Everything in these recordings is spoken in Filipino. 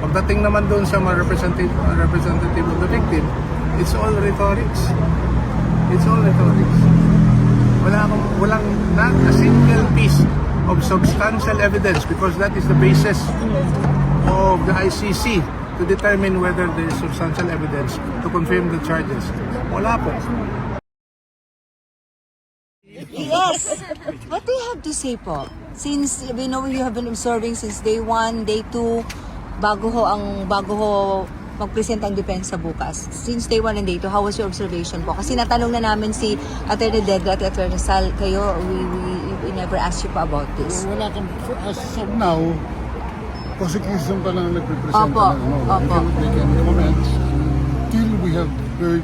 Pagdating naman doon sa mga representative of the victim, it's all rhetorics. It's all rhetorics. Walang not a single piece of substantial evidence because that is the basis of the ICC to determine whether there is substantial evidence to confirm the charges. Wala po. Yes! What do you have to say po? Since we know you have been observing since day 1, day 2, bago ho mag-present ang depensa bukas. Since day 1 and day 2, how was your observation po? Kasi natanong na namin si Atty. Dedra at Atty. Sal, kayo, we never asked you po about this. Wala kang, as of now, prosecution pa lang nagpipresenta Opo, ng opo. They can comment till we have heard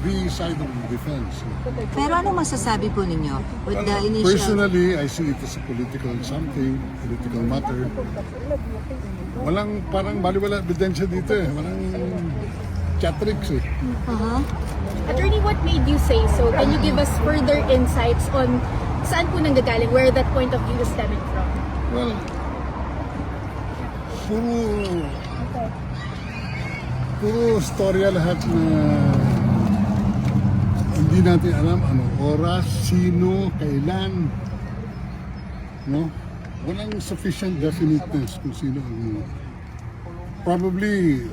the side of the defense. Pero ano masasabi po ninyo with the initial... Personally, I see it as a political something, political matter. Walang parang baliwala ebidensya dito eh. Walang chatrix eh. Attorney, what made you say so? Can you give us further insights on saan po nanggagaling, where that point of view is stemming from? Well, puro storya lahat na hindi natin alam anong oras, sino, kailan, no? Walang sufficient definiteness kung sino ang probably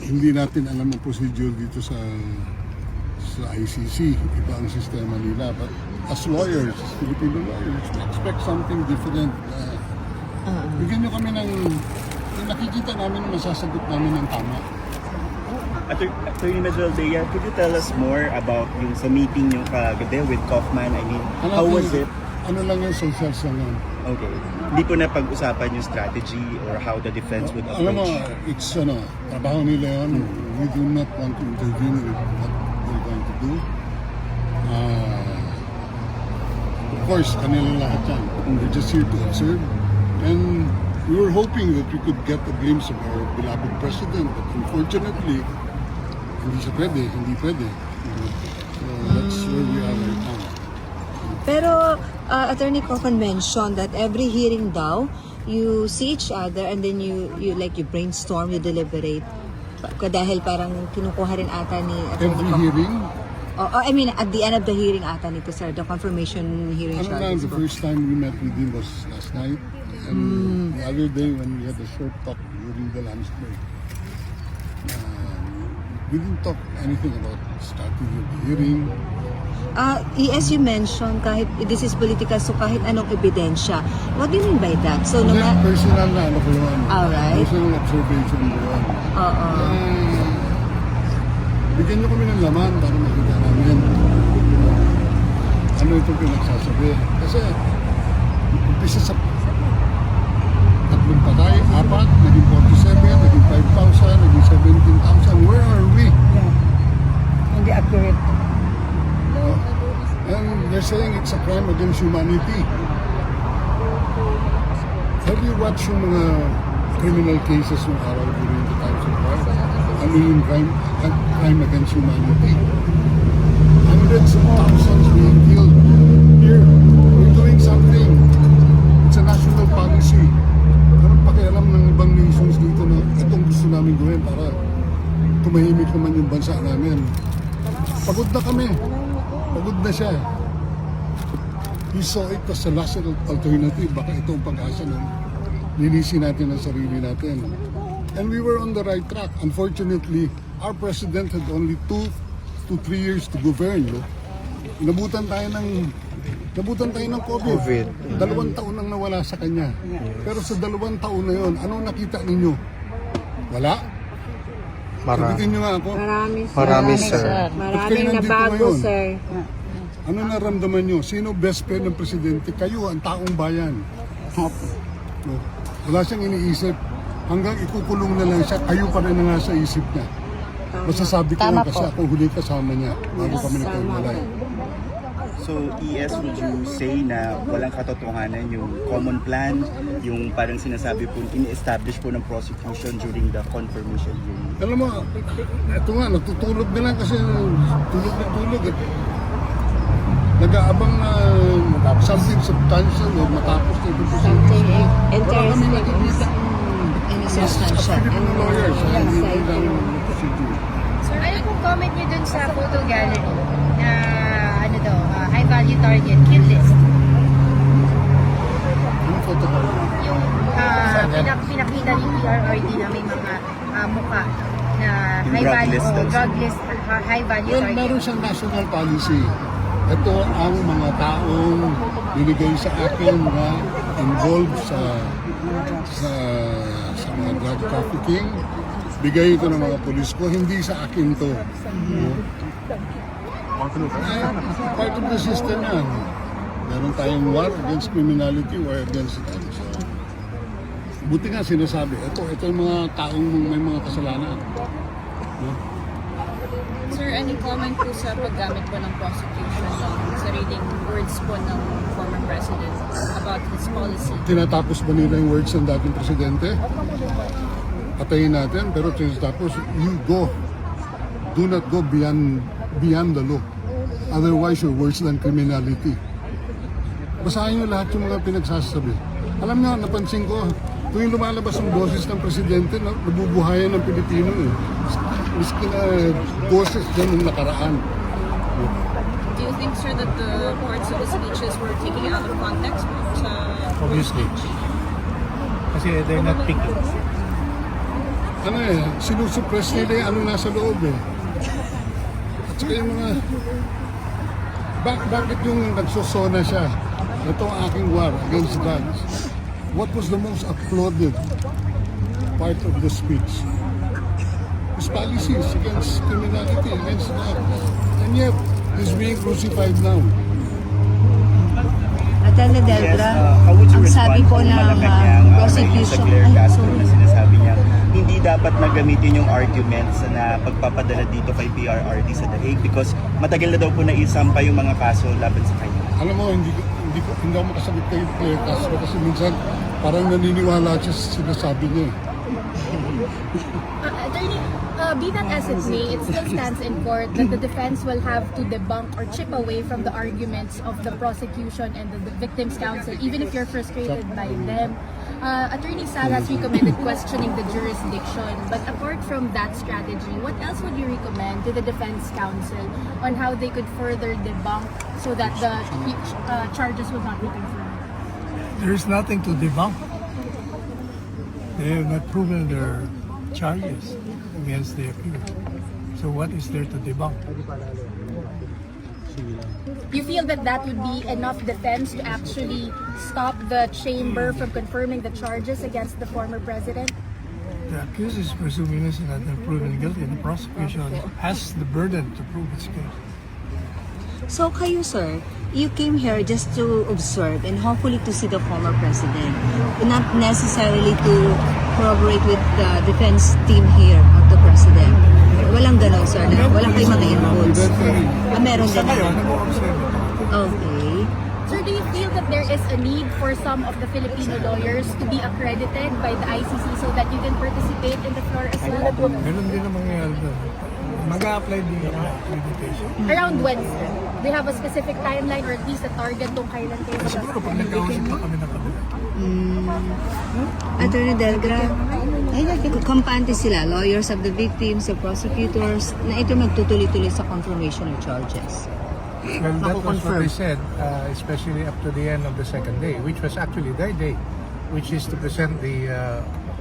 hindi natin alam ang procedure dito sa ICC, iba ang sistema nila, but as lawyers, Filipino lawyers, we expect something different. Bigyan nyo kami ng nakikita namin na masasagot namin ng tama. Attorney Medjaldea, could you tell us more about yung sa meeting yung kagabi with Kaufman? I mean, how was it? Ano lang yung socials lang yan. Okay. Hindi po na pag-usapan yung strategy or how the defense would approach? Alam mo, it's trabaho nila yan. We do not want to intervene with what they're going to do. Of course, kanila lahat yan. We're just here to observe. And we were hoping that we could get a glimpse of our beloved president. But unfortunately, hindi pwede. So that's where we are right now. Pero Attorney Kaufman mentioned that every hearing daw, you see each other and then you brainstorm, you deliberate. Dahil parang kinukuha rin ata ni Attorney Every Kaufman. hearing, I mean, at the end of the hearing ata nito, sir, the confirmation hearing ano lang, charges. the first time we met with him was last night. And the other day when we had a short talk during the lunch break, we didn't talk anything about strategy of the hearing. As you mentioned, kahit this is political, so kahit anong ebidensya. What do you mean by that? So, Hindi, personal na ano ko yun. Alright. Personal observation ko yun. Oo. Bigyan nyo kami ng laman para makita namin ano itong pinagsasabi. Kasi umpisa sa 3 patay, 4, naging 47, naging 5,000, naging 17,000. Where are we? Hindi accurate. And they're saying it's a crime against humanity. Have you watched yung mga criminal cases ng araw during the times of war? Ano yung crime against humanity? Hundreds of thousands being killed. Here, we're doing something. It's a national policy. Parang pakialam ng ibang nations dito na itong gusto namin gawin para tumahimik naman yung bansa namin. Pagod na kami. Pagod na siya. He saw it as a last alternative. Baka ito ang pag-asa ng linisin natin ang sarili natin. And we were on the right track. Unfortunately, our president had only 2 to 3 years to govern. No? Nabutan tayo ng COVID. 2 taon nang nawala sa kanya. Pero sa 2 taon na yon, ano nakita ninyo? Wala? Sabitin nyo nga ako. Marami, sir. Maraming nabago, sir. Ano naramdaman nyo? Sino best friend ng presidente? Kayo, ang taong bayan. No? Wala siyang iniisip. Hanggang ikukulong na lang siya, kayo pa rin na nga sa isip niya. Masasabi ko lang kasi ako huling kasama niya bago kami nagkahiwalay. So, ES, would you say na walang katotohanan yung common plan, yung parang sinasabi po, in-establish po ng prosecution during the confirmation hearing? Alam mo, ito nga, natutulog na lang kasi tulog na tulog. Nag-aabang na something substantial o matapos na ito. Wala kami nakikita. circumstantial. Filipino lawyers, hindi lang procedure. Sir, ano pong comment niyo dun sa photo gallery na high value target kill list? Yung photocard. Yung pinakita ni PRRD na may mga mukha na Yung high drug value list daw. drug list, high value Well, target. meron siyang national policy. Ito ang mga taong binigay sa akin na involved sa mga drug trafficking. Bigay ito ng mga polis ko, hindi sa akin to. Part of the system yan. Meron tayong war against criminality, war against it. So, buti nga sinasabi, ito yung mga taong may mga kasalanan. No? Sir, any comment po sa paggamit po ng prosecution ng sariling words po ng former president about his policy? Tinatapos ba nila yung words ng dating presidente? Patayin natin, pero tinatapos, you go. Do not go beyond the law. Otherwise, you're worse than criminality. Basahin nyo lahat yung mga pinagsasabi. Alam nyo, napansin ko, tuwing lumalabas ang boses ng presidente, nabubuhayan ng Pilipino eh. Miski na boses dyan ng nakaraan. Do you think, sir, that the parts of the speeches were taken out of context po sa... Obviously. Kasi they're not picky. Ano eh, sinusuppress nila yung ano nasa loob eh. At saka yung mga... Bakit yung nagsosona siya? Ito ang aking war against drugs. What was the most applauded part of the speech? His policies against criminality, against drugs. And yet, he's being crucified now. Attorney Delgra, how would you ang sabi respond po kung ng malakad niya ang prosecution, sa Claire ay, Castro sorry. na sinasabi niya hindi dapat na gamitin yung arguments na pagpapadala dito kay PRRD sa The Hague because matagal na daw po naisampa yung mga kaso laban sa kanya. Alam mo, hindi ako makasagot kay Claire Castro kasi minsan parang naniniwala siya sa sinasabi niya. Attorney, be that as it may, it still stands in court that the defense will have to debunk or chip away from the arguments of the prosecution and the victims' counsel, even if you're frustrated by them. Attorney Salas recommended questioning the jurisdiction, but apart from that strategy, what else would you recommend to the defense counsel on how they could further debunk so that the charges will not be confirmed? There is nothing to debunk. They have not proven their charges against the accused. So what is there to debunk? You feel that that would be enough defense to actually stop the chamber from confirming the charges against the former president? The accused is presumed innocent and proven guilty. The prosecution has the burden to prove its case. So kayo, sir, you came here just to observe and hopefully to see the former president, not necessarily to corroborate with the defense team here of the president. Walang gano'n, sir. Walang kayo mga inputs. Meron din. Ngayon, nag-observe. Okay. Sir, do you feel that there is a need for some of the Filipino lawyers to be accredited by the ICC so that you can participate in the floor as well? Meron din ang mangyayari doon. Mag-a-apply din yung accreditation. Around when, sir? Do you have a specific timeline or at least a target kung kailan kayo Siguro pag nagkausap pa kami ng kabila. Attorney Delgra, kampante sila, lawyers of the victims, the prosecutors, na ito magtutuloy-tuloy sa confirmation of charges. Well, that was what Mako-confirm. they said, especially up to the end of the second day, which was actually their day, which is to present the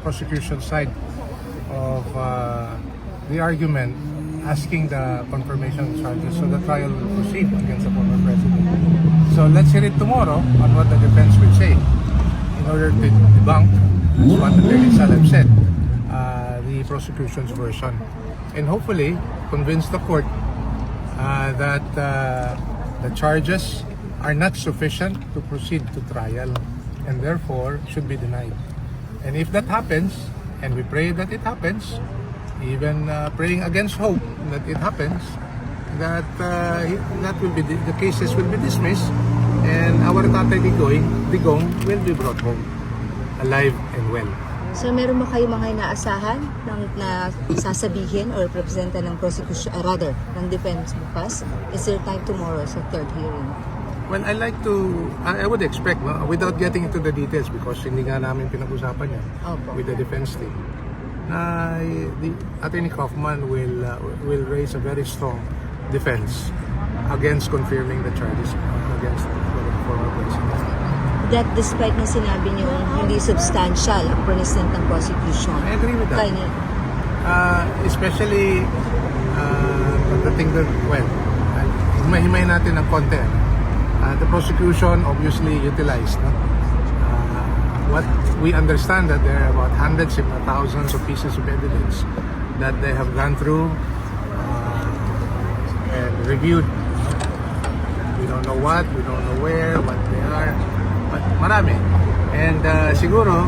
prosecution side of the argument asking the confirmation charges so the trial will proceed against the former president. So let's hear it tomorrow on what the defense will say in order to debunk, as what Attorney Salam said, the prosecution's version. And hopefully convince the court that the charges are not sufficient to proceed to trial and therefore should be denied. And if that happens, and we pray that it happens, even praying against hope that it happens, that will be the cases will be dismissed and our Tatay Digong will be brought home alive and well. So meron mo kayo mga inaasahan na sasabihin or representa ng prosecution, rather, ng defense bukas? Is there time tomorrow sa third hearing? Well, I would expect, no, without getting into the details because hindi nga namin pinag-usapan yan with the defense team, na the Attorney Kaufman will raise a very strong defense against confirming the charges against the former president. That despite na sinabi niyo hindi substantial ang present ng prosecution. I agree with that. Especially pagdating doon, well, himay natin ng konti. The prosecution obviously utilized, no? What we understand that there are about hundreds if not thousands of pieces of evidence that they have gone through and reviewed. We don't know what, we don't know where, what they are, but marami. And siguro,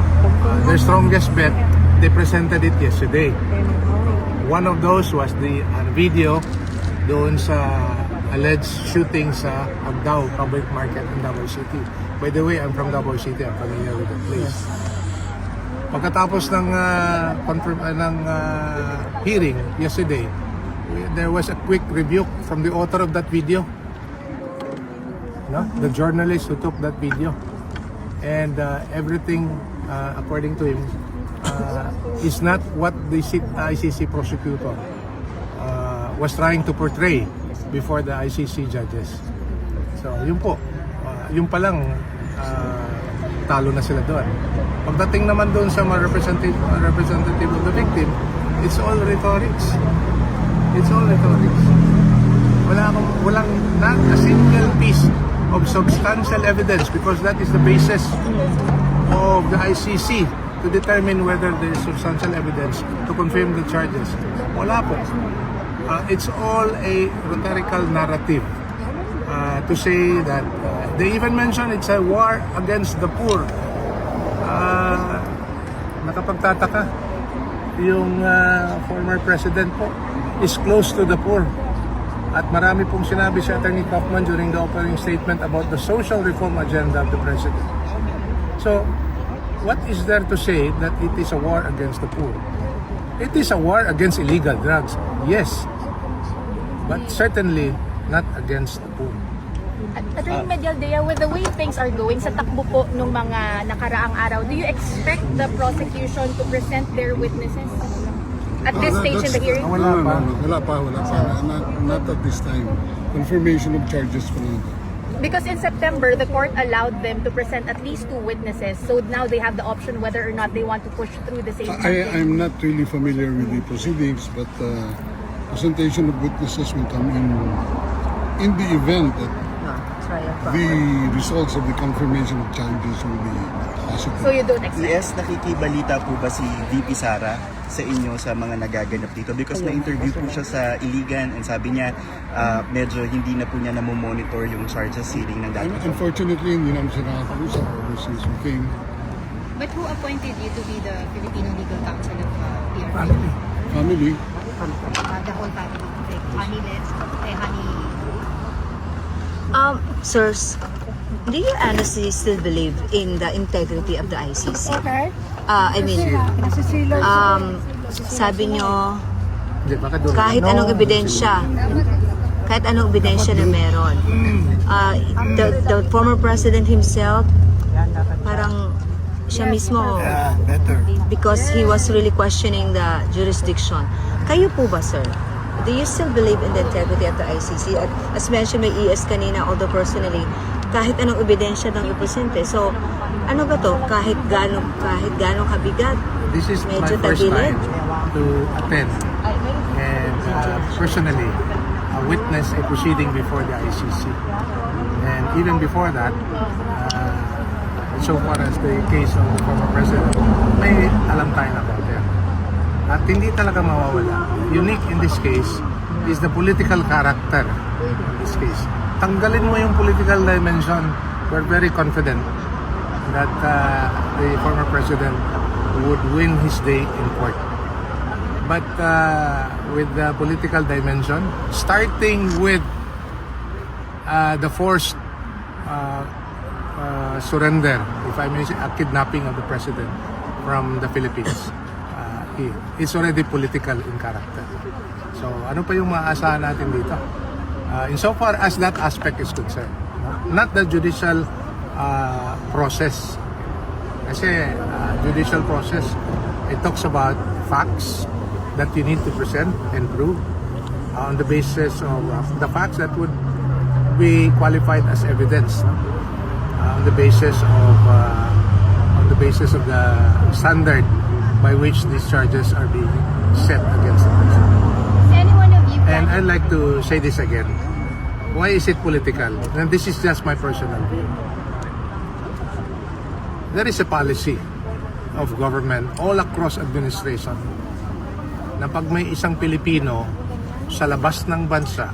their strongest bet, they presented it yesterday. One of those was the video doon sa alleged shooting sa Agdao Public Market in Davao City. By the way, I'm from Davao City. I'm familiar with the place. Pagkatapos ng hearing yesterday, there was a quick rebuke from the author of that video. No? The journalist who took that video. And everything, according to him, is not what the ICC prosecutor was trying to portray before the ICC judges. So, yun po. Yun pa lang, talo na sila doon. Pagdating naman doon sa mga representative of the victim, it's all rhetorics. It's all rhetorics. Walang not a single piece of substantial evidence because that is the basis of the ICC to determine whether there is substantial evidence to confirm the charges. Wala po. It's all a rhetorical narrative to say that they even mention it's a war against the poor. Nakapagtataka yung former president po is close to the poor. At marami pong sinabi si Attorney Kaufman during the opening statement about the social reform agenda of the president. So, what is there to say that it is a war against the poor? It is a war against illegal drugs, yes. But certainly not against the poor. Attorney Medialdea, with the way things are going sa takbo po nung mga nakaraang araw, do you expect the prosecution to present their witnesses at this stage in the hearing? Wala pa. Not at this time. Confirmation of charges pa lang. Because in September, the court allowed them to present at least 2 witnesses. So now they have the option whether or not they want to push through the same charges. I'm not really familiar with the proceedings, but presentation of witnesses will come in the event that the results of the confirmation of charges will be positive. So you don't expect? Yes, nakikibalita po ba si VP Sara sa inyo sa mga nagaganap dito? Because na-interview po siya sa Iligan and sabi niya medyo hindi na po niya namomonitor yung charges hearing ng dati. Unfortunately, hindi naman siya nakakausap ever since we came. But who appointed you to be the Filipino Legal Counsel of PRP? Family. The whole family. Like Honey Let's, Honey. Sirs, do you honestly still believe in the integrity of the ICC? Okay. I mean, sabi nyo, kahit anong ebidensya na meron, the former president himself, parang siya mismo, because he was really questioning the jurisdiction. Kayo po ba, sir? Do you still believe in the integrity of the ICC? At as mentioned may ES kanina, although personally, kahit anong ebidensya nang ipresente. So, ano ba to? Kahit ganong kabigat, This is my medyo first tagilid. time to attend and personally witness a proceeding before the ICC. And even before that, so far as the case of the former president, may alam tayo na about it. At hindi talaga mawawala. Unique in this case is the political character in this case. Tanggalin mo yung political dimension, we're very confident that the former president would win his day in court. But with the political dimension, starting with the forced surrender, if I may say, a kidnapping of the president from the Philippines. It's already political in character. So ano pa yung maaasahan natin dito? Insofar as that aspect is concerned, no? not the judicial process. Kasi judicial process, it talks about facts that you need to present and prove on the basis of the facts that would be qualified as evidence, no? On the basis of the standard by which these charges are being set against the person. Is any one of you And I'd like to say this again. Why is it political? And this is just my personal view. There is a policy of government all across administration na pag may isang Pilipino sa labas ng bansa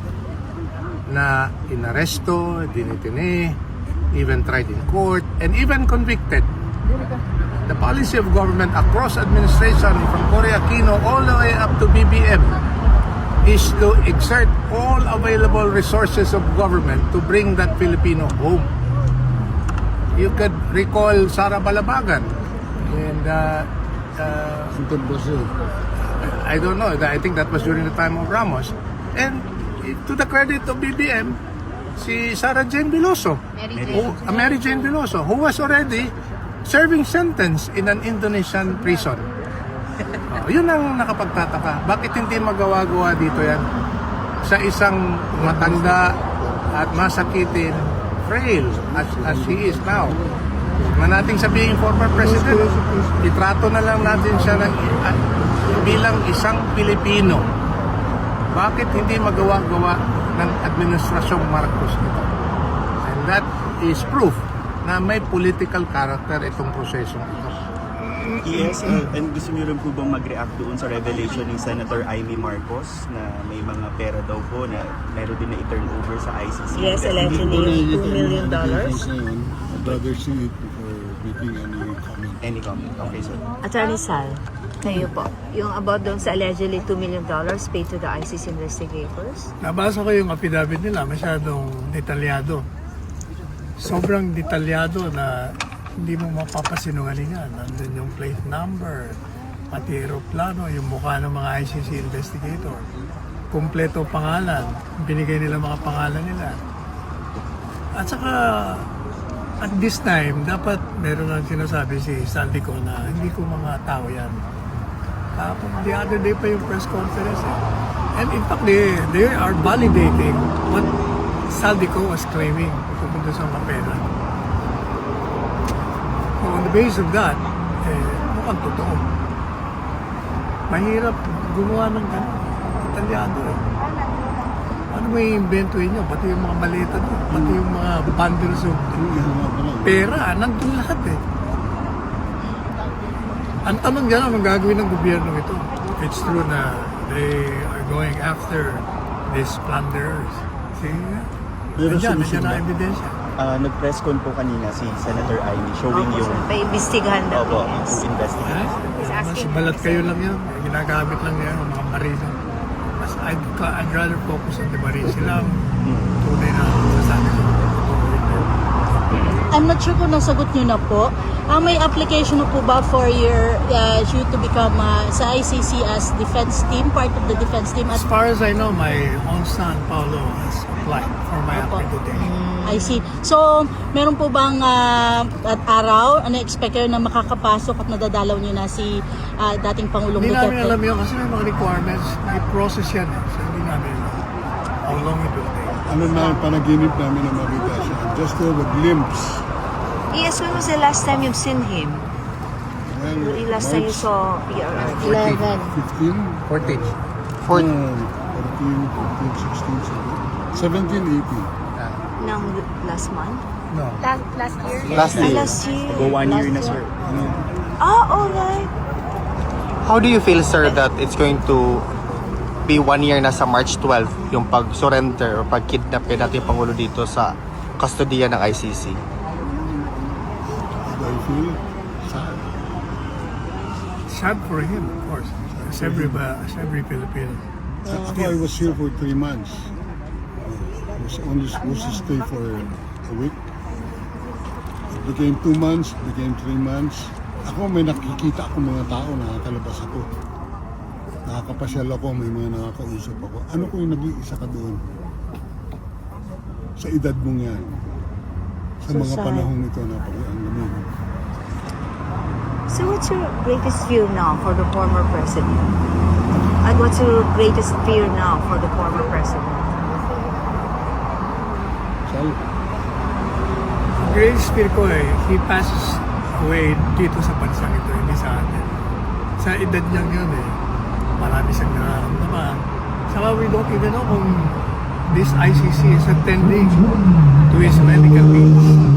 na inaresto, dinitine, even tried in court, and even convicted, the policy of government across administration from Cory Aquino all the way up to BBM is to exert all available resources of government to bring that Filipino home. You could recall Sara Balabagan and I don't know, I think that was during the time of Ramos. And to the credit of BBM, si Sara Jane Veloso, Mary Jane Veloso, who was already serving sentence in an Indonesian prison. Yun ang nakapagtataka. Bakit hindi magawa-gawa dito yan? Sa isang matanda at masakitin, frail as he is now. Man nating sabihin former president, itrato na lang natin siya bilang isang Pilipino. Bakit hindi magawa-gawa ng Administrasyong Marcos ito? And that is proof na may political character itong prosesong ito. Yes, and gusto niyo rin po bang mag-react doon sa revelation ni Senator Amy Marcos na may mga pera daw po na meron din na i-turn over sa ICC? Yes, allegedly $2 million. I'd rather see it before making any comment. Any comment? Okay, sir. Attorney Sal, kayo po. Yung about doon sa allegedly $2 million paid to the ICC investigators? Nabasa ko yung affidavit nila, masyadong detalyado. Sobrang detalyado na hindi mo mapapasinungalingan. Nandun yung plate number, pati aeroplano, yung mukha ng mga ICC investigator. Kompleto pangalan, binigay nila mga pangalan nila. At saka, at this time, dapat meron ang sinasabi si Saldico na hindi ko mga tao yan. Tapos the other day pa yung press conference. And in fact, they are validating what Saldico was claiming pupunta sa mga pera. So on the basis of that, mukhang totoo. Mahirap gumawa ng gano'n. Italyado eh. Ano may inventory nyo? Pati yung mga maleta doon, pati yung mga bundles of pera, nandun lahat eh. Ang tanong dyan, anong gagawin ng gobyerno ito? It's true na they are going after these plunderers. See? Nandiyan na ebidensya. Nag-press con po kanina si Senator Amy showing yung... Paimbestigahan daw. Opo, Yes. to investigate. asking. Mas balat kayo lang yan. Ginagamit lang yan ng mga baril. Mas I'd rather focus on the baril. Sila ang tunay na sasabi ko. I'm not sure kung nasagot nyo na po. May application na po ba for you to become sa ICC as defense team, part of the defense team? As far as I know, my own son, Paulo, has applied for my accreditation. I see. So, meron po bang at araw, expect kayo na makakapasok at nadadalaw nyo na si dating Pangulong Hindi namin Duterte? alam yun kasi may mga requirements, may process yan. So, hindi namin alam how long it will take. Ano na yung panaginip namin na makita siya. Just to have a glimpse. Yes, when was the last time you've seen him? Well, The last time you saw PRR? 11. 15? 14. 14, 15, 16, 17, 18. Ng last month? No. Last year? Last year. Last year. Go 1 year na, sir. Alright. How do you feel, sir, that it's going to be 1 year na sa March 12 yung pag-surrender o pag-kidnapin natin yung Pangulo dito sa kustodiya ng ICC? I feel sad. Sad for him, of course. As every Filipino. Ako, I was here for 3 months. I was only supposed to stay for a week. It became 2 months, became 3 months. Ako, may nakikita ako mga tao, nakakalabas ako. Nakakapasyal ako, may mga nakakausap ako. Ano kung nag-iisa ka doon? Sa edad mong yan. sa mga panahong ito na pag-aanggamin. So what's your greatest fear now for the former president? And what's your greatest fear now for the former president? Sal, Ang greatest fear ko he passes away dito sa bansang ito, hindi sa atin. Sa edad niya yun marami siyang nararamdaman. Saka we don't even know kung this ICC is attending to his medical needs.